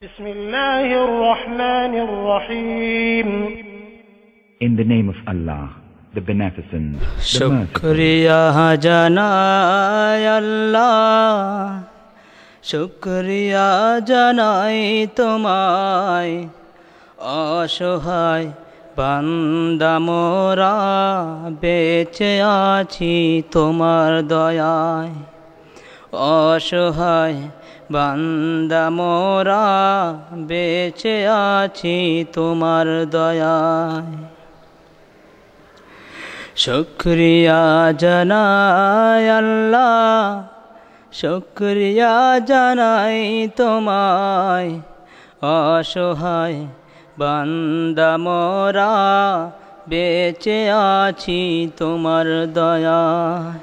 Bismillahir Rahmanir Rahim. In the name of Allah, the Beneficent, the Merciful. Shukriya janai Allah, Shukriya janai tomai, অসহায় বান্দা মোরা বেঁচে আছি তোমার দয়ায়, অসহায় বান্দা মোরা বেঁচে আছি তোমার দয়ায়। শুকরিয়া জানাই আল্লাহ, শুকরিয়া জানাই তোমায়, অসহায় বান্দা মোরা বেঁচে আছি তোমার দয়ায়।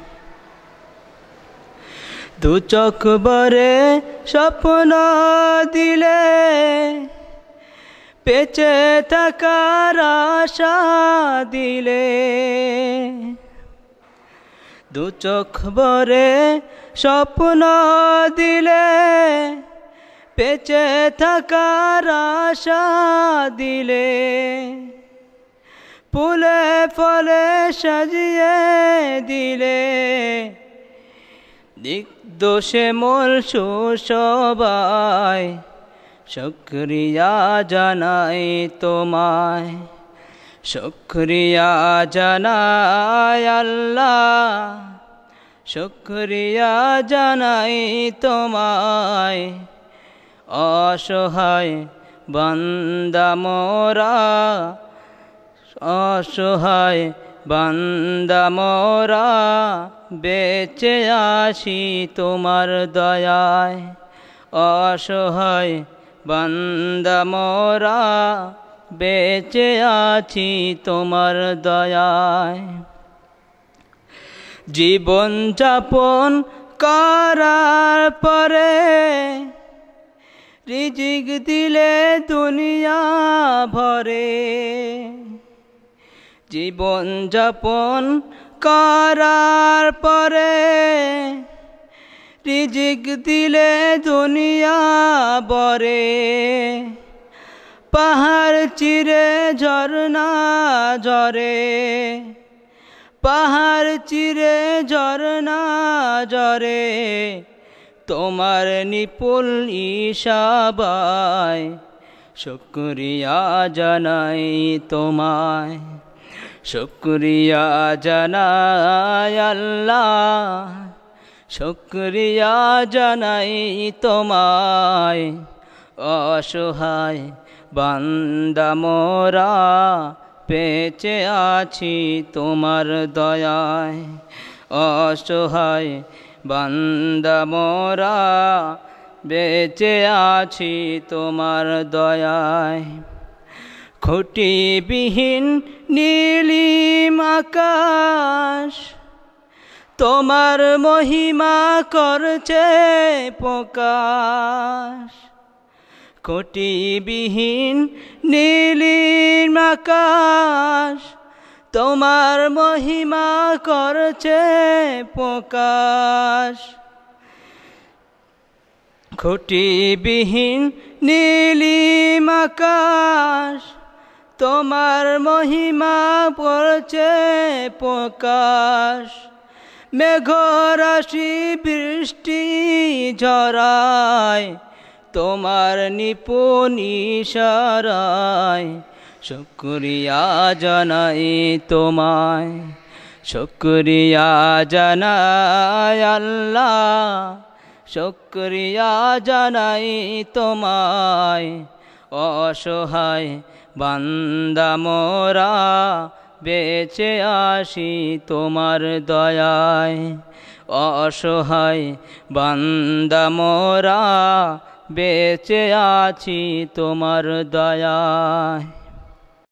দু চোখ ভরে স্বপ্ন দিলে, বেঁচে থাকার আশা দিলে, দু চোখ ভরে স্বপ্ন দিলে, বেঁচে থাকার আশা দিলে, ফুলে ফলে সাজিয়ে দিলে, দিক দোষে মোর সুসবাই, শুকরিয়া জানাই তোমায়, শুকরিয়া জানাই আল্লাহ, শুকরিয়া জানাই তোমায়, অসহায় বান্দা মোরা, অসহায় বান্দা মোরা বেঁচে আছি তোমার দয়ায়, অসহায় বান্দা মোরা বেঁচে আছি তোমার দয়ায়। জীবন যাপন করার পরে রিজিক দিলে দুনিয়া ভরে, জীবন যাপন করার পরে রিজিক দিলে দুনিয়া ভরে, পাহাড় চিরে ঝরনা ঝরে, পাহাড় চিরে ঝরনা ঝরে, তোমার নিপুল ইশারায়, শুকরিয়া জানাই তোমায়, শুকরিয়া জানাই আল্লাহ, শুকরিয়া জানাই তোমায়, অসহায় বান্দা মোরা বেঁচে আছি তোমার দয়ায়, অসহায় বান্দা মোরা বেঁচে আছি তোমার দয়ায়। খুঁটিবিহীন নীলিম আকাশ তোমার মহিমা করছে প্রকাশ, খুঁটিবিহীন নীলিম আকাশ তোমার মহিমা করছে প্রকাশ, খুঁটিবিহীন নীলিম আকাশ তোমার মহিমা করছে প্রকাশ, মেঘরাশি বৃষ্টি ঝরায় তোমার নিপুণ ইশারায়, শুকরিয়া জানাই তোমায়, শুকরিয়া জানাই আল্লাহ, শুকরিয়া জানাই তোমায়, অসহায় বান্দা মোরা বেঁচে আসি তোমার দয়ায়, অসহায় বান্দা মোরা বেঁচে আছি তোমার দয়ায়।